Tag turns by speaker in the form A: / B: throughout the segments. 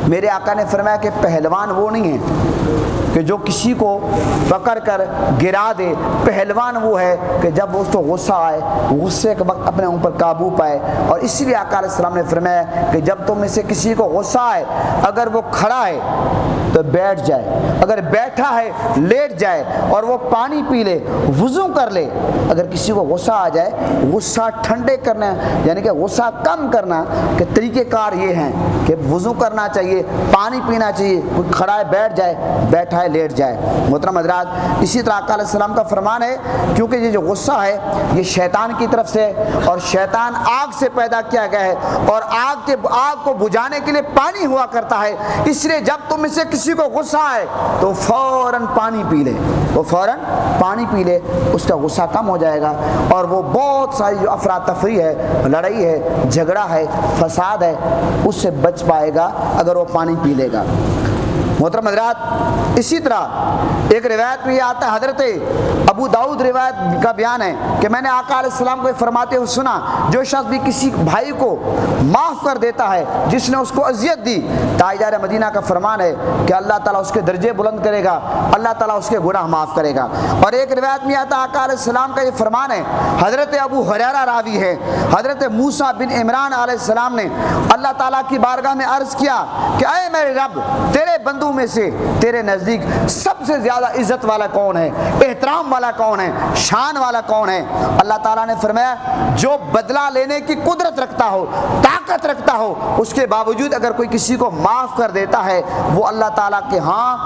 A: میرے آقا نے فرمایا کہ پہلوان وہ نہیں ہے کہ جو کسی کو پکڑ کر گرا دے، پہلوان وہ ہے کہ جب اس کو غصہ آئے، غصے کے وقت اپنے اوپر قابو پائے۔ اور اسی لیے آقا علیہ السلام نے فرمایا کہ جب تم میں سے کسی کو غصہ آئے، اگر وہ کھڑا ہے تو بیٹھ جائے، اگر بیٹھا ہے لیٹ جائے، اور وہ پانی پی لے، وضو کر لے۔ اگر کسی کو غصہ آ جائے، غصہ ٹھنڈے کرنا یعنی کہ غصہ کم کرنا کہ طریقہ کار یہ ہیں کہ وضو کرنا چاہیے، پانی پینا چاہیے، کوئی کھڑا ہے بیٹھ جائے، بیٹھا ہے لیٹ جائے۔ محترم حضرات، اسی طرح آقا علیہ السلام کا فرمان ہے کیونکہ یہ جو غصہ ہے یہ شیطان کی طرف سے، اور شیطان آگ سے پیدا کیا گیا ہے، اور آگ کو بجھانے کے لیے پانی ہوا کرتا ہے۔ اس لیے جب تم میں سے کسی کو غصہ آئے تو فوراً پانی پی لے، وہ فوراً پانی پی لے، اس کا غصہ کم ہو جائے گا، اور وہ بہت ساری جو افراتفری ہے، لڑائی ہے، جھگڑا ہے، فساد ہے، اس سے بچ پائے گا اگر وہ پانی پی لے گا۔ محترم حضرات، اسی طرح ایک روایت میں یہ آتا ہے، حضرت ابو داؤد روایت کا بیان ہے کہ میں نے آقا علیہ السلام کو فرماتے ہوئے سنا، جو شخص بھی کسی بھائی کو معاف کر دیتا ہے جس نے اس کو اذیت دی، تاجدار مدینہ کا فرمان ہے کہ اللہ تعالیٰ اس کے درجے بلند کرے گا، اللہ تعالیٰ اس کے گناہ معاف کرے گا۔ اور ایک روایت میں آتا ہے آقا علیہ السلام کا یہ فرمان ہے، حضرت ابو ہریرہ راوی ہے، حضرت موسیٰ بن عمران علیہ السلام نے اللہ تعالیٰ کی بارگاہ میں عرض کیا کہ اے میرے رب، تیرے بندوں میں سے تیرے نزدیک سب سے زیادہ عزت والا کون ہے، احترام والا کون ہے، شان والا کون ہے؟ اللہ تعالیٰ نے فرمایا جو بدلہ لینے کی قدرت رکھتا ہو، طاقت رکھتا ہو، اس کے باوجود اگر کوئی کسی کو معاف کر دیتا ہے، وہ اللہ تعالیٰ کے ہاں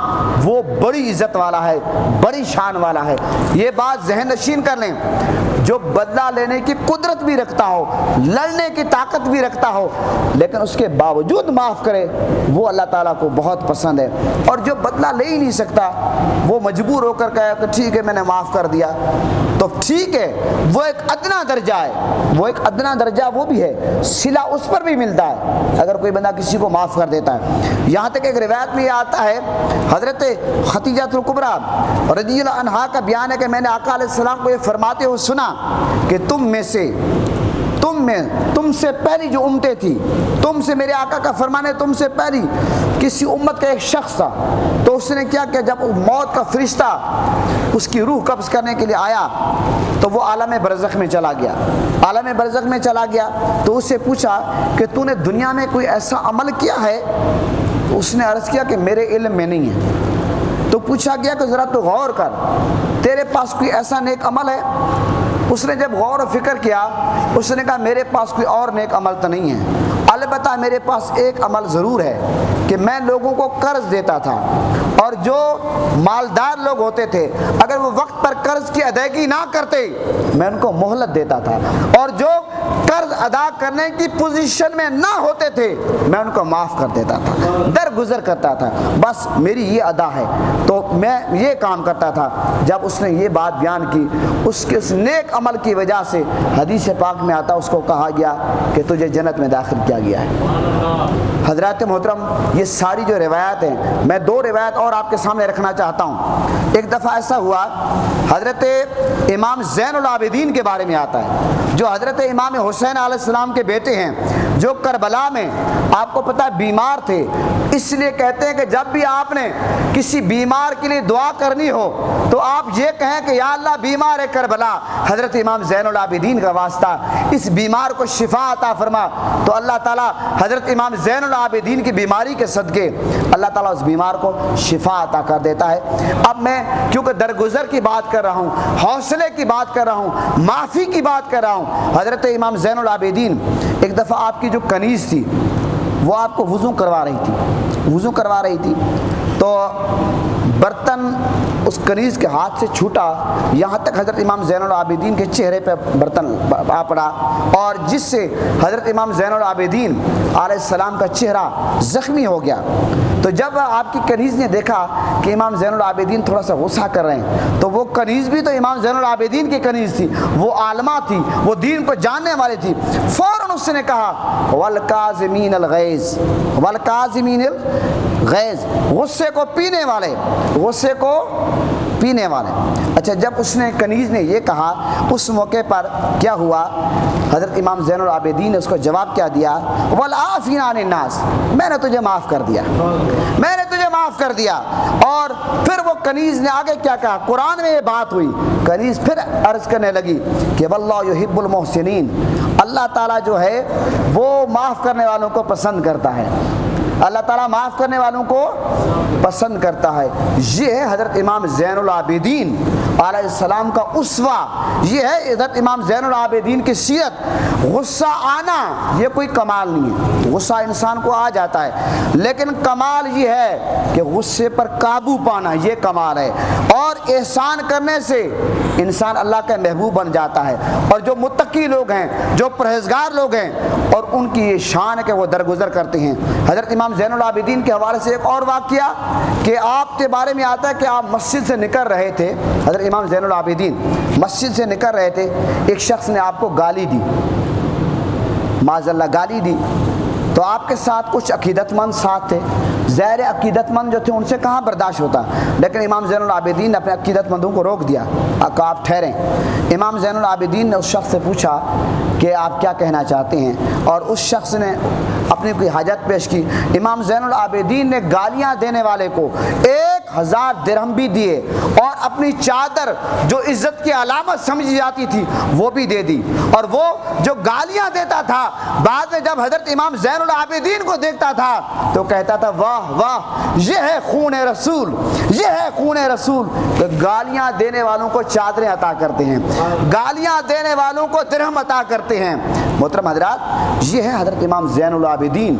A: وہ بڑی عزت والا ہے، بڑی شان والا ہے۔ یہ بات ذہن نشین کر لیں، جو بدلہ لینے کی قدرت بھی رکھتا ہو، لڑنے کی طاقت بھی رکھتا ہو، لیکن اس کے باوجود معاف کرے، وہ اللہ تعالیٰ کو بہت پسند ہے۔ اور جو بدلہ لے ہی نہیں سکتا، وہ مجبور ہو کر کہے کہ ٹھیک ہے میں نے معاف کر دیا، تو ٹھیک ہے، وہ ایک ادنا درجہ ہے، وہ ایک ادنا درجہ وہ بھی ہے، صلہ اس پر بھی ملتا ہے اگر کوئی بندہ کسی کو معاف کر دیتا ہے۔ یہاں تک ایک روایت میں یہ آتا ہے، حضرت خدیجہ الکبریٰ رضی اللہ عنہا کا بیان ہے کہ میں نے آقا علیہ السلام کو یہ فرماتے ہوئے سنا کہ تم سے پہلی جو امتیں تھی، تم سے، میرے آقا کا فرمان ہے، تم سے پہلی کسی امت کا ایک شخص تھا، تو اس نے کیا کہ جب موت کا فرشتہ اس کی روح قبض کرنے کے لیے آیا تو وہ عالم برزخ میں چلا گیا، عالم برزخ میں چلا گیا، تو اس سے پوچھا کہ تو نے دنیا میں کوئی ایسا عمل کیا ہے؟ اس نے عرض کیا کہ میرے علم میں نہیں ہے۔ تو پوچھا گیا کہ ذرا تو غور کر، تیرے پاس کوئی ایسا نیک عمل ہے؟ اس نے جب غور و فکر کیا، اس نے کہا میرے پاس کوئی اور نیک عمل تو نہیں ہے، البتہ میرے پاس ایک عمل ضرور ہے کہ میں لوگوں کو قرض دیتا تھا، اور جو مالدار لوگ ہوتے تھے اگر وہ وقت پر قرض کی ادائیگی نہ کرتے میں ان کو مہلت دیتا تھا، اور جو قرض ادا کرنے کی پوزیشن میں نہ ہوتے تھے میں ان کو معاف کر دیتا تھا، درگزر کرتا تھا، بس میری یہ ادا ہے، تو میں یہ کام کرتا تھا۔ جب اس نے یہ بات بیان کی، اس کے اس نیک عمل کی وجہ سے حدیث پاک میں آتا اس کو کہا گیا کہ تجھے جنت میں داخل کیا گیا ہے۔ حضرات محترم، یہ ساری جو روایات ہیں، میں دو روایت اور آپ کے سامنے رکھنا چاہتا ہوں۔ ایک دفعہ ایسا ہوا، حضرت امام زین العابدین کے بارے میں آتا ہے، جو حضرت امام حسین علیہ السلام کے بیٹے ہیں، جو کربلا میں آپ کو پتہ بیمار تھے، اس لیے کہتے ہیں کہ جب بھی آپ نے کسی بیمار کے لیے دعا کرنی ہو تو آپ یہ کہیں کہ یا اللہ بیمار ہے کربلا، حضرت امام زین العابدین کا واسطہ اس بیمار کو شفا عطا فرما، تو اللہ تعالیٰ حضرت امام زین العابدین کی بیماری کے صدقے اللہ تعالیٰ اس بیمار کو شفا عطا کر دیتا ہے۔ اب میں کیونکہ درگزر کی بات کر رہا ہوں، حوصلے کی بات کر رہا ہوں، معافی کی بات کر رہا ہوں، حضرت امام زین العابدین ایک دفعہ آپ کی جو کنیز تھی وہ آپ کو وضو کروا رہی تھی، تو برتن اس کنیز کے ہاتھ سے چھوٹا، یہاں تک حضرت امام زین العابدین کے چہرے پہ برتن آ پڑا، اور جس سے حضرت امام زین العابدین علیہ السلام کا چہرہ زخمی ہو گیا۔ تو جب آپ کی کنیز نے دیکھا کہ امام زین العابدین تھوڑا سا غصہ کر رہے ہیں، تو وہ کنیز بھی تو امام زین العابدین کی کنیز تھی، وہ عالمہ تھی، وہ دین کو جاننے والی تھی، فوراً اس نے کہا والکاظمین الغیظ، والکاظمین الغیظ، غصے کو پینے والے، غصے کو پینے والے۔ اچھا جب اس نے کنیز نے یہ کہا اس موقع پر کیا ہوا؟ حضرت امام زین العابدین نے اس کو جواب کیا دیا؟ والعافین عن الناس، میں نے تجھے معاف کر دیا، میں نے تجھے معاف کر دیا۔ اور پھر وہ کنیز نے آگے کیا کہا؟ قرآن میں یہ بات ہوئی، کنیز پھر عرض کرنے لگی کہ واللہ یحب المحسنین، اللہ تعالیٰ جو ہے وہ معاف کرنے والوں کو پسند کرتا ہے، اللہ تعالیٰ معاف کرنے والوں کو پسند کرتا ہے۔ یہ ہے حضرت امام زین العابدین علیہ السلام کا اسوہ، یہ ہے حضرت امام زین العابدین کی سیرت۔ غصہ آنا یہ کوئی کمال نہیں ہے، غصہ انسان کو آ جاتا ہے، لیکن کمال یہ ہے کہ غصے پر قابو پانا، یہ کمال ہے۔ اور احسان کرنے سے انسان اللہ کا محبوب بن جاتا ہے۔ اور جو متقی لوگ ہیں، جو پرہیزگار لوگ ہیں، اور ان کی یہ شان ہے کہ وہ درگزر کرتے ہیں۔ حضرت امام زین العابدین کے حوالے سے ایک اور واقعہ کہ آپ کے بارے میں آتا ہے کہ آپ مسجد سے نکل رہے تھے، حضرت امام زین العابدین مسجد سے نکل رہے تھے، ایک شخص نے آپ کو گالی دی، معاذ اللہ گالی دی، تو آپ کے ساتھ کچھ عقیدت مند ساتھ تھے، ظاہر عقیدت مند جو تھے ان سے کہاں برداشت ہوتا، لیکن امام زین العابدین نے اپنے عقیدت مندوں کو روک دیا کہ آپ ٹھہریں۔ امام زین العابدین نے اس شخص سے پوچھا کہ آپ کیا کہنا چاہتے ہیں، اور اس شخص نے اپنی کوئی حاجت پیش کی۔ امام زین العابدین نے گالیاں دینے والے کو 1000 درہم بھی دیے، اور اپنی چادر جو عزت کی علامت سمجھی جاتی تھی وہ بھی دے دی۔ اور وہ جو گالیاں دیتا تھا بعد میں جب حضرت امام زین العابدین کو دیکھتا تھا تو کہتا تھا واہ واہ یہ ہے خون رسول، یہ ہے خون رسول۔ تو گالیاں دینے والوں کو چادریں عطا کرتے ہیں، گالیاں دینے والوں کو درہم عطا کرتے ہیں۔ محترم حضرات، یہ ہے حضرت امام زین العابدین،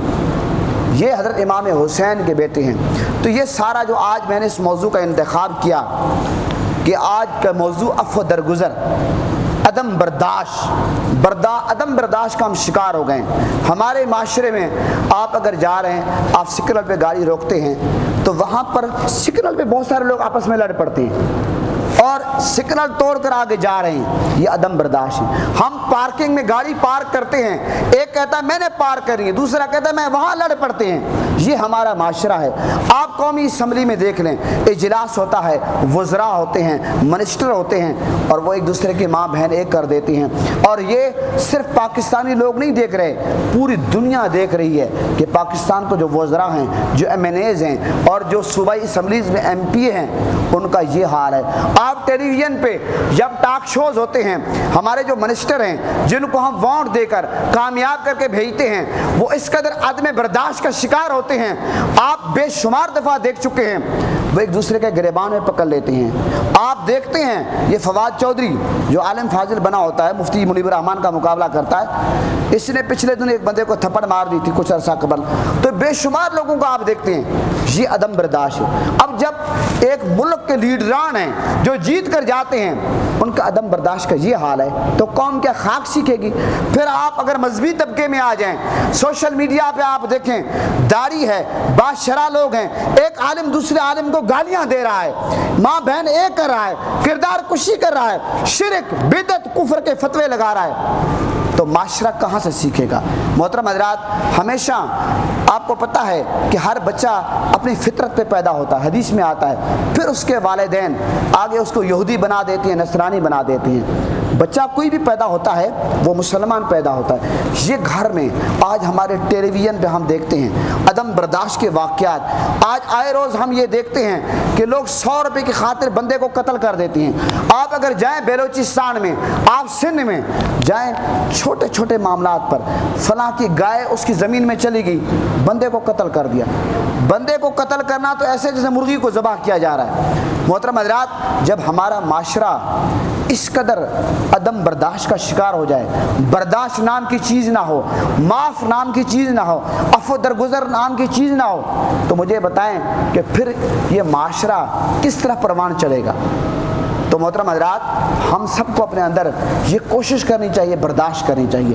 A: یہ حضرت امام حسین کے بیٹے ہیں۔ تو یہ سارا جو آج میں نے اس موضوع کا انتخاب کیا کہ آج کا موضوع عفو درگزر، عدم برداشت کا ہم شکار ہو گئے۔ ہمارے معاشرے میں آپ اگر جا رہے ہیں، آپ سگنل پہ گاڑی روکتے ہیں تو وہاں پر سگنل پہ بہت سارے لوگ آپس میں لڑ پڑتے ہیں اور سگنل توڑ کر آگے جا رہے ہیں، یہ عدم برداشت ہے۔ ہم پارکنگ میں گاڑی پارک کرتے ہیں، ایک کہتا ہے میں نے پارک کرنی ہے، دوسرا کہتا ہے میں وہاں، لڑ پڑتے ہیں۔ یہ ہمارا معاشرہ ہے۔ آپ قومی اسمبلی میں دیکھ لیں، اجلاس ہوتا ہے، وزراء ہوتے ہیں، منسٹر ہوتے ہیں، اور وہ ایک دوسرے کی ماں بہن ایک کر دیتے ہیں۔ اور یہ صرف پاکستانی لوگ نہیں دیکھ رہے، پوری دنیا دیکھ رہی ہے کہ پاکستان کو جو وزراء ہیں، جو ایم این ایز ہیں، اور جو صوبائی اسمبلیز میں ایم پی ہیں، ان کا یہ حال ہے۔ آپ ٹیلی ویژن پہ جب ٹاک شوز ہوتے ہیں، ہمارے جو منسٹر ہیں جن کو ہم ووٹ دے کر کامیاب کر کے بھیجتے ہیں، وہ اس قدر عدم برداشت کا شکار ہوتے ہیں۔ آپ بے شمار دفعہ دیکھ چکے ہیں، وہ ایک دوسرے کے گریبان میں پکڑ لیتے ہیں۔ آپ دیکھتے ہیں یہ فواد چودھری جو عالم فاضل بنا ہوتا ہے، مفتی منیب الرحمان کا مقابلہ کرتا ہے، اس نے پچھلے دن ایک بندے کو تھپڑ مار دی تھی کچھ عرصہ قبل۔ تو بے شمار لوگوں کو آپ دیکھتے ہیں، یہ عدم برداشت ہے۔ اب جب ایک ملک کے لیڈران ہیں جو جیت کر جاتے ہیں، ان کا عدم برداشت کا یہ حال ہے تو قوم کیا خاک سیکھے گی؟ پھر آپ اگر مذہبی طبقے میں آ جائیں، سوشل میڈیا پہ آپ دیکھیں، داڑھی ہے، بادشاہ لوگ ہیں، ایک عالم دوسرے عالم کو گالیاں دے رہا ہے، ماں بہن ایک کر رہا ہے، کردار کشی کر رہا ہے، شرک بدعت کفر کے فتوے لگا رہا ہے، تو معاشرہ کہاں سے سیکھے گا؟ محترم حضرات، ہمیشہ آپ کو پتہ ہے کہ ہر بچہ اپنی فطرت پہ پیدا ہوتا ہے، حدیث میں آتا ہے، پھر اس کے والدین آگے اس کو یہودی بنا دیتے ہیں، نصرانی بنا دیتے ہیں۔ بچہ کوئی بھی پیدا ہوتا ہے وہ مسلمان پیدا ہوتا ہے۔ یہ گھر میں آج ہمارے ٹیلی ویژن پہ ہم دیکھتے ہیں عدم برداشت کے واقعات۔ آج آئے روز ہم یہ دیکھتے ہیں کہ لوگ 100 روپے کی خاطر بندے کو قتل کر دیتے ہیں۔ آپ اگر جائیں بلوچستان میں، آپ سندھ میں جائیں، چھوٹے چھوٹے معاملات پر فلاں کی گائے اس کی زمین میں چلی گئی، بندے کو قتل کر دیا۔ بندے کو قتل کرنا تو ایسے جیسے مرغی کو ذبح کیا جا رہا ہے۔ محترم حضرات، جب ہمارا معاشرہ اس قدر عدم برداشت کا شکار ہو جائے، برداشت نام کی چیز نہ ہو، معاف نام کی چیز نہ ہو، عفو درگزر نام کی چیز نہ ہو، تو مجھے بتائیں کہ پھر یہ معاشرہ کس طرح پروان چلے گا؟ تو محترم حضرات، ہم سب کو اپنے اندر یہ کوشش کرنی چاہیے، برداشت کرنی چاہیے۔